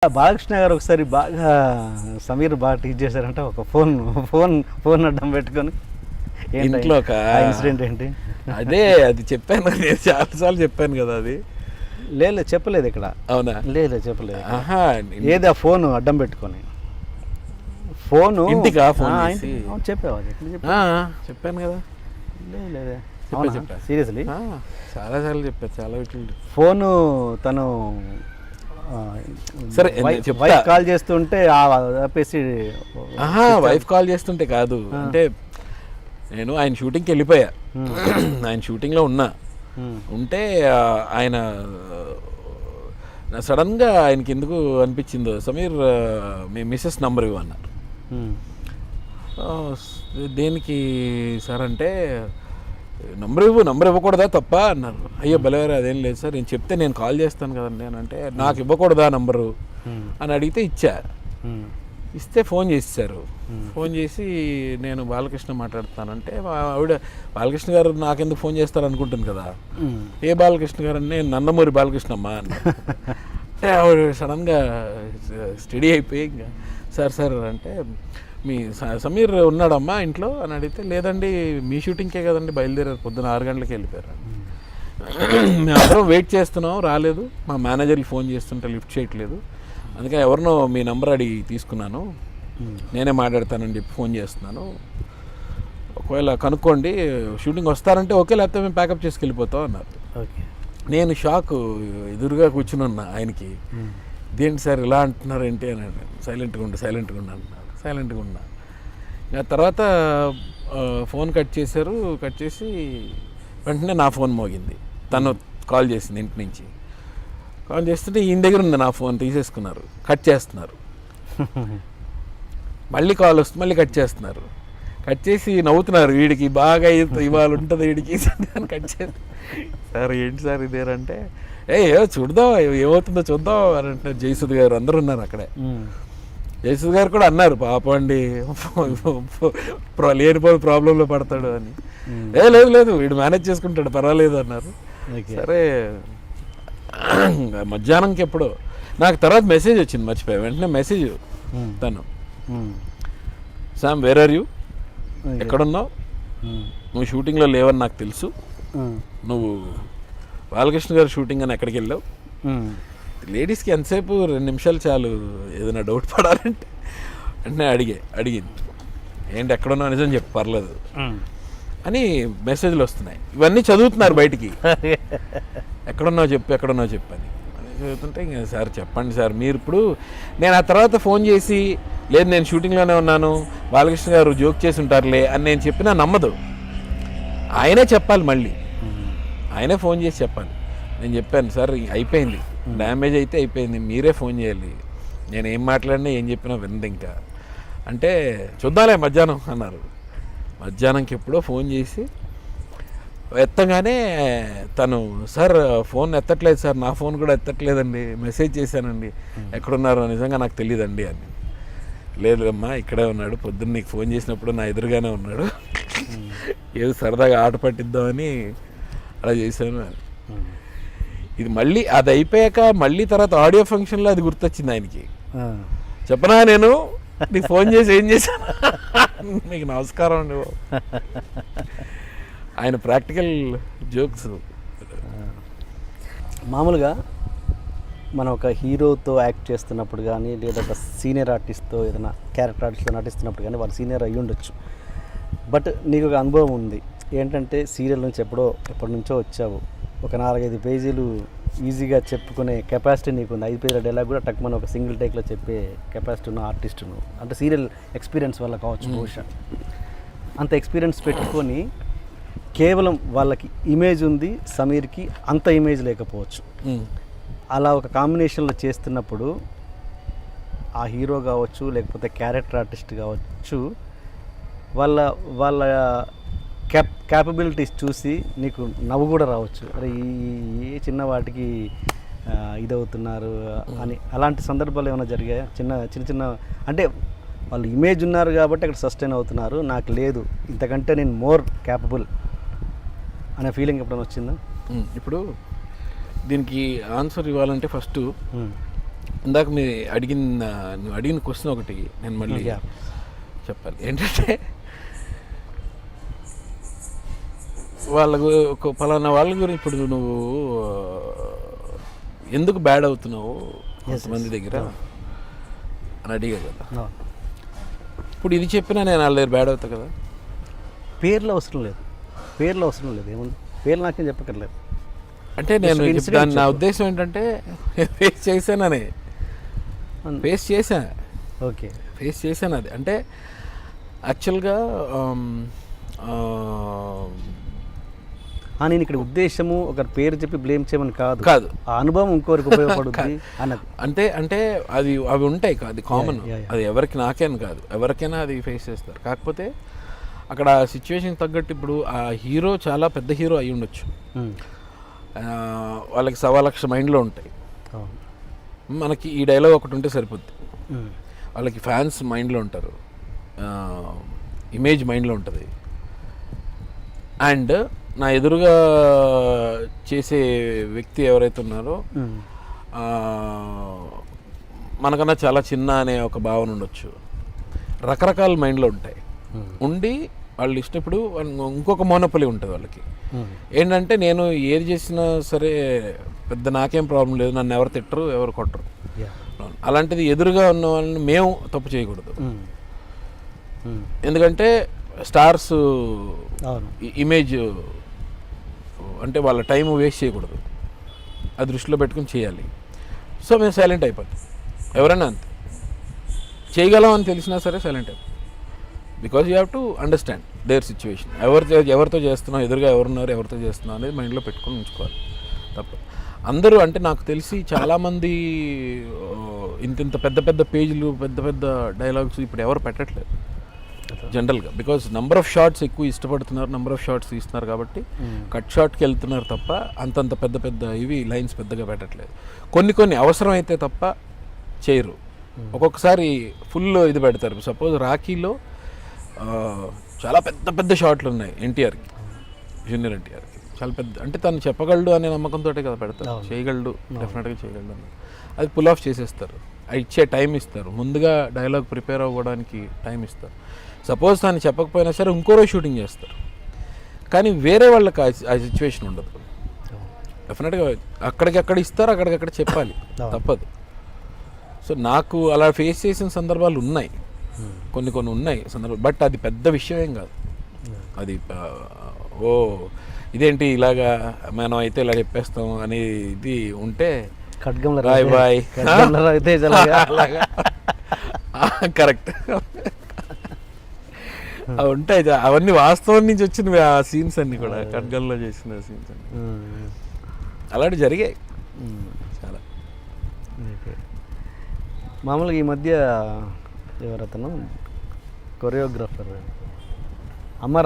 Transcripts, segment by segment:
బాలకృష్ణ గారు ఒకసారి బాగా సమీర్ బాగా టీచ్ చేశారంటే ఒక ఫోన్ అడ్డం పెట్టుకొని ఇంట్లో ఒక ఇన్సిడెంట్ ఏంటి? అదే అది చెప్పాను, నేను చాలాసార్లు చెప్పాను కదా. అది లేదు చెప్పలేదు ఇక్కడ. అవునా? లేదు చెప్పలేదు. ఆహా, ఏది ఆ ఫోన్ అడ్డం పెట్టుకొని ఫోను ఇంటికా ఫోన్ చెప్పావా? చెప్పాను కదా. లేదే చెప్పా సీరియస్లీ చాలాసార్లు చెప్పా, చాలా వీటిలో. ఫోను తను సరే వైఫ్ కాల్ చేస్తుంటే ఆపేసి. వైఫ్ కాల్ చేస్తుంటే కాదు, అంటే నేను ఆయన షూటింగ్కి వెళ్ళిపోయా. ఆయన షూటింగ్లో ఉంటే ఆయన సడన్గా ఆయనకి ఎందుకు అనిపించిందో, సమీర్ మీ మిస్సెస్ నంబర్ ఇవ్వన్నారు. దేనికి సార్ అంటే, నంబర్ ఇవ్వకూడదా తప్ప అన్నారు. అయ్యో బలవారు అదేం లేదు సార్, నేను చెప్తే నేను కాల్ చేస్తాను కదండి అని అంటే, నాకు ఇవ్వకూడదా నంబరు అని అడిగితే ఇస్తే ఫోన్ చేశారు. ఫోన్ చేసి నేను బాలకృష్ణ మాట్లాడుతానంటే, ఆవిడ బాలకృష్ణ గారు నాకెందుకు ఫోన్ చేస్తారు అనుకుంటుంది కదా. ఏ బాలకృష్ణ గారు అని, నేను నందమూరి బాలకృష్ణమ్మ అన్న. అంటే ఆవిడ సడన్గా స్టడీ అయిపోయి, ఇంకా సార్ అంటే, మీ సమీర్ ఉన్నాడమ్మా ఇంట్లో అని అడిగితే, లేదండి మీ షూటింగ్కే కదండి బయలుదేరారు, పొద్దున 6 గంటలకి వెళ్ళిపోయారు. మేము అందరం వెయిట్ చేస్తున్నాం, రాలేదు. మా మేనేజర్లు ఫోన్ చేస్తుంటే లిఫ్ట్ చేయట్లేదు, అందుకని ఎవరినో మీ నెంబర్ అడిగి తీసుకున్నాను, నేనే మాట్లాడతానని చెప్పి ఫోన్ చేస్తున్నాను. ఒకవేళ కనుక్కోండి, షూటింగ్ వస్తారంటే ఓకే, లేకపోతే మేము ప్యాకప్ చేసుకెళ్ళిపోతాం అన్నారు. నేను షాక్, ఎదురుగా కూర్చుని ఉన్నా ఆయనకి. ఇదేంటి సార్ ఇలా అంటున్నారు ఏంటి అని. సైలెంట్గా ఉన్నా సైలెంట్గా ఉన్నా. ఇంకా తర్వాత ఫోన్ కట్ చేశారు. కట్ చేసి వెంటనే నా ఫోన్ మోగింది. తను కాల్ చేసింది ఇంటి నుంచి. కాల్ చేస్తుంటే ఈయన దగ్గర ఉంది నా ఫోన్, తీసేసుకున్నారు. కట్ చేస్తున్నారు. మళ్ళీ కాల్ వస్తుంది, మళ్ళీ కట్ చేస్తున్నారు. కట్ చేసి నవ్వుతున్నారు, వీడికి బాగా ఇవాళ ఉంటుంది వీడికి అని. కట్ చేసి, సార్ ఏంటి సార్ ఇదేరంటే, చూద్దాం ఏమవుతుందో చూద్దాం అని అంటున్నారు. జయసుద్ గారు అందరూ ఉన్నారు అక్కడే. జయసుద్ గారు కూడా అన్నారు, పాపం అండి లేనిపోయి ప్రాబ్లంలో పడతాడు అని. లేదు వీడు మేనేజ్ చేసుకుంటాడు, పర్వాలేదు అన్నారు. సరే మధ్యాహ్నంకి ఎప్పుడో నాకు తర్వాత మెసేజ్ వచ్చింది, మర్చిపోయా. వెంటనే మెసేజ్ తను, సామ్ వేర్ ఆర్ యూ, ఎక్కడున్నావు, నువ్వు షూటింగ్లో లేవని నాకు తెలుసు, నువ్వు బాలకృష్ణ గారు షూటింగ్ అని ఎక్కడికి వెళ్ళావు. లేడీస్కి ఎంతసేపు 2 నిమిషాలు చాలు ఏదైనా డౌట్ పడాలంటే. వెంటనే అడిగింది, ఏంటి ఎక్కడున్నావు, నిజం చెప్పు పర్లేదు అని. మెసేజ్లు వస్తున్నాయి, ఇవన్నీ చదువుతున్నారు బయటికి. ఎక్కడున్నావు చెప్పు అని చదువుతుంటే, ఇంకా సార్ చెప్పండి సార్ మీరు ఇప్పుడు. నేను ఆ తర్వాత ఫోన్ చేసి, లేదు నేను షూటింగ్లోనే ఉన్నాను, బాలకృష్ణ గారు జోక్ చేసి ఉంటారులే అని నేను చెప్పినా నమ్మదు. ఆయనే చెప్పాలి, మళ్ళీ ఆయనే ఫోన్ చేసి చెప్పాలి. నేను చెప్పాను, సార్ అయిపోయింది, డ్యామేజ్ అయితే అయిపోయింది, మీరే ఫోన్ చేయాలి, నేను ఏం మాట్లాడినా ఏం చెప్పినా వింది ఇంకా అంటే, చూద్దాంలే మధ్యాహ్నం అన్నారు. మధ్యాహ్నంకి ఎప్పుడో ఫోన్ చేసి ఎత్తగానే తను, సార్ ఫోన్ ఎత్తట్లేదు సార్, నా ఫోన్ కూడా ఎత్తట్లేదండి, మెసేజ్ చేశానండి, ఎక్కడున్నారో నిజంగా నాకు తెలియదండి అని. లేదమ్మా ఇక్కడే ఉన్నాడు, పొద్దున్న నీకు ఫోన్ చేసినప్పుడు నా ఎదురుగానే ఉన్నాడు, ఏదో సరదాగా ఆట పట్టిద్దామని అలా చేశాను. ఇది మళ్ళీ అది అయిపోయాక మళ్ళీ తర్వాత ఆడియో ఫంక్షన్లో అది గుర్తొచ్చింది ఆయనకి. చెప్పనా నేను నీకు ఫోన్ చేసి ఏం చేశాను, నీకు నమస్కారం అండి. ఆయన ప్రాక్టికల్ జోక్స్. మామూలుగా మనం ఒక హీరోతో యాక్ట్ చేస్తున్నప్పుడు కానీ, లేదా ఒక సీనియర్ ఆర్టిస్ట్తో ఏదైనా క్యారెక్టర్ ఆర్టిస్ట్తో నటిస్తున్నప్పుడు కానీ, వాళ్ళు సీనియర్ అయ్యి ఉండొచ్చు. బట్ నీకు ఒక అనుభవం ఉంది ఏంటంటే, సీరియల్ నుంచి ఎప్పటి నుంచో వచ్చావు, ఒక 4-5 పేజీలు ఈజీగా చెప్పుకునే కెపాసిటీ నీకుంది. 5 పేజీల డైలాగ్ కూడా టక్ మనం ఒక సింగిల్ టేక్లో చెప్పే కెపాసిటీ ఉన్న ఆర్టిస్ట్ నువ్వు. అంటే సీరియల్ ఎక్స్పీరియన్స్ వల్ల కావచ్చు బహుశా. అంత ఎక్స్పీరియన్స్ పెట్టుకొని కేవలం వాళ్ళకి ఇమేజ్ ఉంది, సమీర్కి అంత ఇమేజ్ లేకపోవచ్చు. అలా ఒక కాంబినేషన్లో చేస్తున్నప్పుడు ఆ హీరో కావచ్చు, లేకపోతే క్యారెక్టర్ ఆర్టిస్ట్ కావచ్చు, వాళ్ళ క్యాపబిలిటీస్ చూసి నీకు నవ్వు కూడా రావచ్చు. అరే ఏ చిన్న వాటికి ఇదవుతున్నారు అని. అలాంటి సందర్భాలు ఏమైనా జరిగాయా? చిన్న అంటే వాళ్ళు ఇమేజ్ ఉన్నారు కాబట్టి అక్కడ సస్టైన్ అవుతున్నారు, నాకు లేదు ఇంతకంటే నేను మోర్ క్యాపబుల్ అనే ఫీలింగ్ ఎప్పుడైనా వచ్చిందా? ఇప్పుడు దీనికి ఆన్సర్ ఇవ్వాలంటే ఫస్ట్ ఇందాక నువ్వు అడిగిన క్వశ్చన్ ఒకటి నేను మళ్ళీ చెప్పాలి. ఏంటంటే ఒక పలానా వాళ్ళ గురించి ఇప్పుడు నువ్వు ఎందుకు బ్యాడ్ అవుతున్నావు కొంతమంది దగ్గర అని అడిగా కదా. ఇప్పుడు ఇది చెప్పినా నేను వాళ్ళ దగ్గర బ్యాడ్ అవుతా కదా. పేర్లు అవసరం లేదు ఏముంది, పేర్లు నాకేం చెప్పక్కర్లేదు. అంటే నేను దాని నా ఉద్దేశం ఏంటంటే ఫేస్ చేశానని ఫేస్ చేశాను అది. అంటే యాక్చువల్గా నేను ఇక్కడ ఉద్దేశము ఒక పేరు చెప్పి బ్లేమ్ చేయమని కాదు, ఆ అనుభవం ఇంకోరికి ఉపయోగపడుతుంది అన్నది. అంటే అవి ఉంటాయి, అది కామన్. అది ఎవరికి నాకేని కాదు, ఎవరికైనా అది ఫేస్ చేస్తారు. కాకపోతే అక్కడ సిచ్యువేషన్ తగ్గట్టు ఇప్పుడు ఆ హీరో చాలా పెద్ద హీరో అయి ఉండొచ్చు, వాళ్ళకి 1,00,000 మైండ్లో ఉంటాయి. మనకి ఈ డైలాగ్ ఒకటి ఉంటే సరిపోద్ది. వాళ్ళకి ఫ్యాన్స్ మైండ్లో ఉంటారు, ఇమేజ్ మైండ్లో ఉంటుంది. అండ్ నా ఎదురుగా చేసే వ్యక్తి ఎవరైతే ఉన్నారో మనకన్నా చాలా చిన్న అనే ఒక భావన ఉండొచ్చు. రకరకాల మైండ్లో ఉంటాయి. ఉండి వాళ్ళు ఇష్టప్పుడు ఇంకొక మోనోపలి ఉంటుంది వాళ్ళకి. ఏంటంటే నేను ఏది చేసినా సరే పెద్ద నాకేం ప్రాబ్లం లేదు, నన్ను ఎవరు తిట్టరు, ఎవరు కొట్టరు. అలాంటిది ఎదురుగా ఉన్న వాళ్ళని మేము తప్పు చేయకూడదు. ఎందుకంటే స్టార్స్ ఇమేజ్ అంటే వాళ్ళ టైం వేస్ట్ చేయకూడదు, అది దృష్టిలో పెట్టుకుని చేయాలి. సో మేము సైలెంట్ అయిపోతాం. ఎవరైనా అంతే, చేయగలం అని తెలిసినా సరే సైలెంట్ అయిపోతాం. Because you have to understand their situation. ఎవరితో చేస్తున్నావు, ఎదురుగా ఎవరున్నారు, ఎవరితో చేస్తున్నావు అనేది మైండ్లో పెట్టుకొని ఉంచుకోవాలి. తప్ప అందరూ అంటే నాకు తెలిసి చాలామంది ఇంత పెద్ద పెద్ద పేజీలు, పెద్ద పెద్ద డైలాగ్స్ ఇప్పుడు ఎవరు పెట్టట్లేదు జనరల్గా. బికాజ్ నెంబర్ ఆఫ్ షార్ట్స్ ఎక్కువ ఇష్టపడుతున్నారు, నెంబర్ ఆఫ్ షార్ట్స్ తీస్తున్నారు కాబట్టి కట్ షార్ట్కి వెళ్తున్నారు తప్ప అంతంత పెద్ద పెద్ద ఇవి లైన్స్ పెద్దగా పెట్టట్లేదు. కొన్ని అవసరం అయితే తప్ప చేయరు. ఒక్కొక్కసారి ఫుల్ ఇది పెడతారు. సపోజ్ రాఖీలో చాలా పెద్ద పెద్ద షాట్లు ఉన్నాయి ఎన్టీఆర్కి, జూనియర్ ఎన్టీఆర్కి చాలా పెద్ద. అంటే తను చెప్పగలడు అనే నమ్మకంతో కదా పెడతారు. చేయగలడు, డెఫినెట్గా చేయగలడు అని అది పుల్ ఆఫ్ చేసేస్తారు. అది ఇచ్చే టైం ఇస్తారు, ముందుగా డైలాగ్ ప్రిపేర్ అవ్వడానికి టైం ఇస్తారు. సపోజ్ తను చెప్పకపోయినా సరే ఇంకో రోజు షూటింగ్ చేస్తారు. కానీ వేరే వాళ్ళకి ఆ సిచ్యువేషన్ ఉండదు. డెఫినెట్గా అక్కడికక్కడ ఇస్తారు, అక్కడికక్కడ చెప్పాలి, తప్పదు. సో నాకు అలా ఫేస్ చేసిన సందర్భాలు ఉన్నాయి, కొన్ని ఉన్నాయి సందర్భాలు. బట్ అది పెద్ద విషయం ఏం కాదు. అది ఇదేంటి ఇలాగా మనం అయితే ఇలా చెప్పేస్తాం అనేది ఉంటే బాయ్ బాయ్ కరెక్ట్. అవి ఉంటాయి, అవన్నీ వాస్తవం నుంచి వచ్చినవి. ఆ సీన్స్ అన్ని కూడా ఖడ్గంలో చేసిన సీన్స్ అన్ని అలాంటివి జరిగాయి చాలా. మామూలుగా ఈ మధ్య ఎవరతను కొరియోగ్రాఫర్ అమ్మ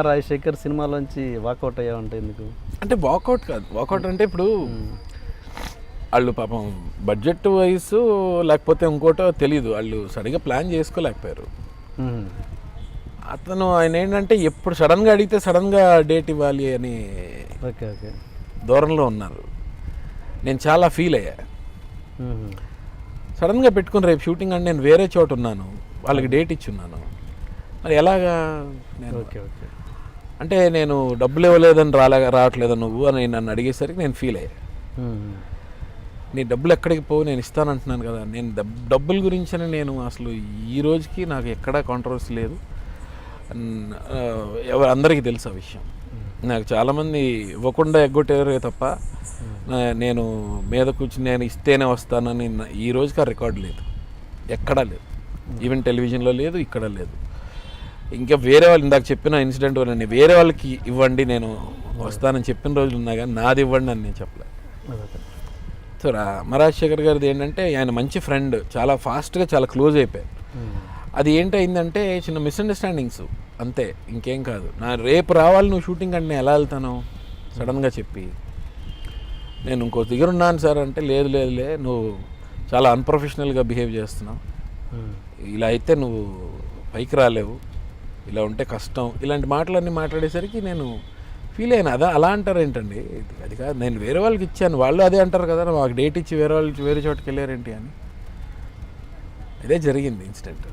రాజశేఖర్ సినిమాలోంచి వాకౌట్ అయ్యావంటే ఎందుకు? అంటే వాకౌట్ కాదు, వాకౌట్ అంటే ఇప్పుడు వాళ్ళు పాపం బడ్జెట్ వైస్ లేకపోతే ఇంకోటో తెలీదు, వాళ్ళు సరిగా ప్లాన్ చేసుకోలేకపోయారు. ఆయన ఏంటంటే ఎప్పుడు సడన్గా అడిగితే సడన్గా డేట్ ఇవ్వాలి అని దూరంలో ఉన్నారు. నేను చాలా ఫీల్ అయ్యా. సడన్గా పెట్టుకుని రేపు షూటింగ్ అంటే నేను వేరే చోట ఉన్నాను, వాళ్ళకి డేట్ ఇచ్చున్నాను, మరి ఎలాగా నేను అంటే నేను డబ్బులు ఇవ్వలేదని రావట్లేదా నువ్వు అని నన్ను అడిగేసరికి నేను ఫీల్ అయ్యా. నీ డబ్బులు ఎక్కడికి పోవు, నేను ఇస్తానంటున్నాను కదా. నేను డబ్బుల గురించి నేను అసలు ఈ రోజుకి నాకు ఎక్కడా కాంట్రవర్సీ లేదు. అందరికీ తెలుసు ఆ విషయం. నాకు చాలామంది ఇవ్వకుండా ఎగ్గొట్టారే తప్ప నేను మీద కూర్చుని నేను ఇస్తేనే వస్తానని ఈ రోజుకి ఆ రికార్డు లేదు, ఎక్కడా లేదు. ఈవెన్ టెలివిజన్లో లేదు, ఇక్కడ లేదు. ఇంకా వేరే వాళ్ళు ఇందాక చెప్పిన ఇన్సిడెంట్ వల్ల వేరే వాళ్ళకి ఇవ్వండి నేను వస్తానని చెప్పిన రోజులు ఉన్నా కానీ నాది ఇవ్వండి అని నేను చెప్పలేదు. సో రాజశేఖర్ గారిది ఏంటంటే ఆయన మంచి ఫ్రెండ్, చాలా ఫాస్ట్గా చాలా క్లోజ్ అయిపోయారు. అది ఏంటయిందంటే చిన్న మిస్అండర్స్టాండింగ్స్ అంతే, ఇంకేం కాదు. రేపు రావాలి నువ్వు షూటింగ్ అంటే నేను ఎలా వెళ్తాను సడన్గా చెప్పి, నేను ఇంకో దగ్గర ఉన్నాను సార్ అంటే లేదు నువ్వు చాలా అన్ప్రొఫెషనల్గా బిహేవ్ చేస్తున్నావు, ఇలా అయితే నువ్వు పైకి రాలేవు, ఇలా ఉంటే కష్టం, ఇలాంటి మాటలన్నీ మాట్లాడేసరికి నేను ఫీల్ అయినా అదా అలా అంటారు ఏంటండి, అది కాదు, నేను వేరే వాళ్ళకి ఇచ్చాను, వాళ్ళు అదే అంటారు కదా, మాకు డేట్ ఇచ్చి వేరే వాళ్ళు వేరే చోటుకి వెళ్ళారేంటి అని. ఇదే జరిగింది ఇన్సిడెంట్.